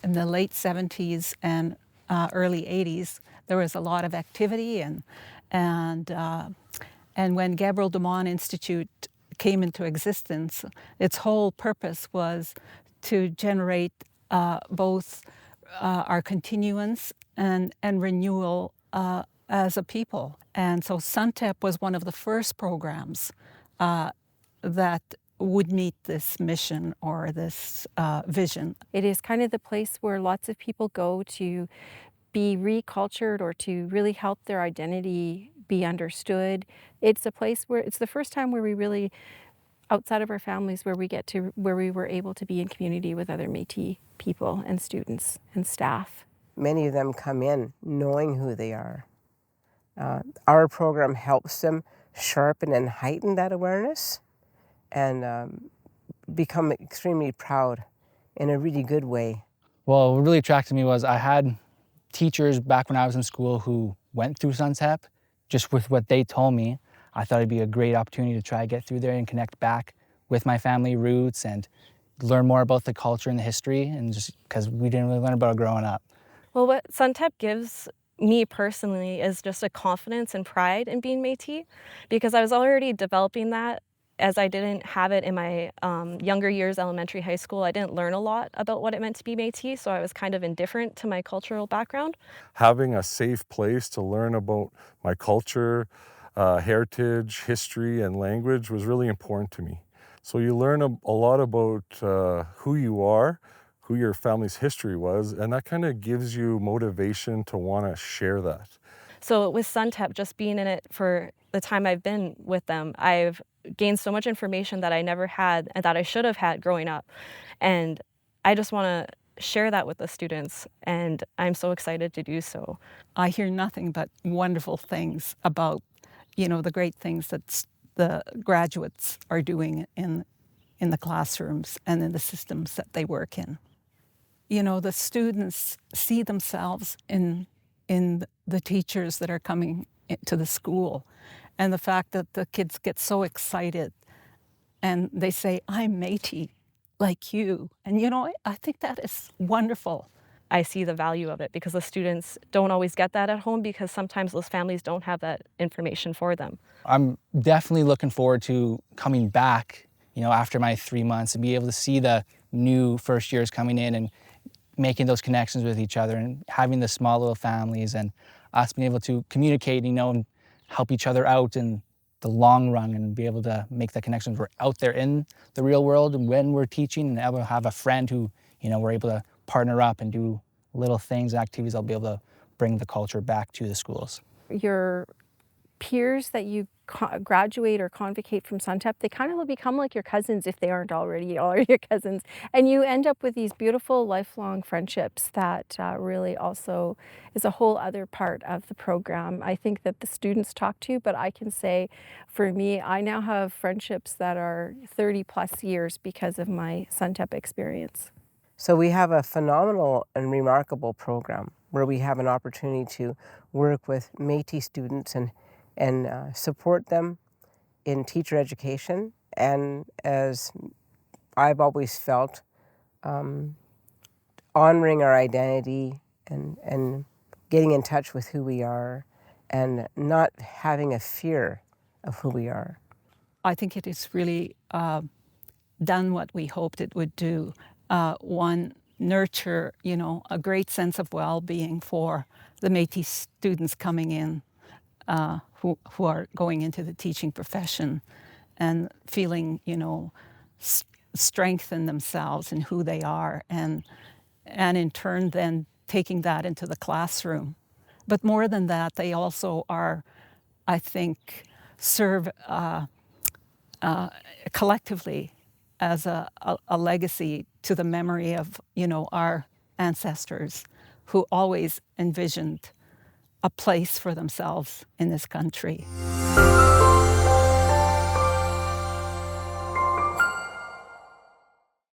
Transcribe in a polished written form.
in the late 70s and early 80s, there was a lot of activity, and when Gabriel Dumont Institute came into existence, its whole purpose was to generate both our continuance and renewal as a people. And so SUNTEP was one of the first programs that would meet this mission or this vision. It is kind of the place where lots of people go to be recultured or to really help their identity be understood. It's a place where it's the first time where we really, outside of our families, where we were able to be in community with other Métis people and students and staff. Many of them come in knowing who they are. Our program helps them sharpen and heighten that awareness and become extremely proud in a really good way. Well, what really attracted me was I had teachers back when I was in school who went through SUNTEP. Just with what they told me, I thought it'd be a great opportunity to try to get through there and connect back with my family roots and learn more about the culture and the history, and just because we didn't really learn about it growing up. Well, what SUNTEP gives me personally is just a confidence and pride in being Métis, because I was already developing that as I didn't have it in my younger years, elementary, high school. I didn't learn a lot about what it meant to be Métis, so I was kind of indifferent to my cultural background. Having a safe place to learn about my culture, heritage, history, and language was really important to me. So you learn a lot about who you are, who your family's history was, and that kind of gives you motivation to want to share that. So with SUNTEP, just being in it for the time I've been with them, I've gained so much information that I never had and that I should have had growing up. And I just want to share that with the students, and I'm so excited to do so. I hear nothing but wonderful things about, the great things that the graduates are doing in the classrooms and in the systems that they work in. The students see themselves in the teachers that are coming to the school, and the fact that the kids get so excited and they say, "I'm Métis like you." And I think that is wonderful. I see the value of it because the students don't always get that at home, because sometimes those families don't have that information for them. I'm definitely looking forward to coming back, after my 3 months, and be able to see the new first years coming in and making those connections with each other and having the small little families, and us being able to communicate, and help each other out in the long run, and be able to make the connections. We're out there in the real world, and when we're teaching, and able to have a friend who, we're able to partner up and do little things, activities that'll be able to bring the culture back to the schools. Your peers that you graduate or convocate from SUNTEP, they kind of will become like your cousins if they aren't already all your cousins. And you end up with these beautiful lifelong friendships that really also is a whole other part of the program. I think that the students talk to, but I can say for me, I now have friendships that are 30 plus years because of my SUNTEP experience. So we have a phenomenal and remarkable program where we have an opportunity to work with Métis students and support them in teacher education, and, as I've always felt, honoring our identity and getting in touch with who we are and not having a fear of who we are. I think it has really done what we hoped it would do. One, nurture, a great sense of well-being for the Métis students coming in, who are going into the teaching profession and feeling, strength in themselves and who they are, and in turn then taking that into the classroom. But more than that, they also are, I think, serve collectively as a legacy to the memory of, our ancestors who always envisioned a place for themselves in this country.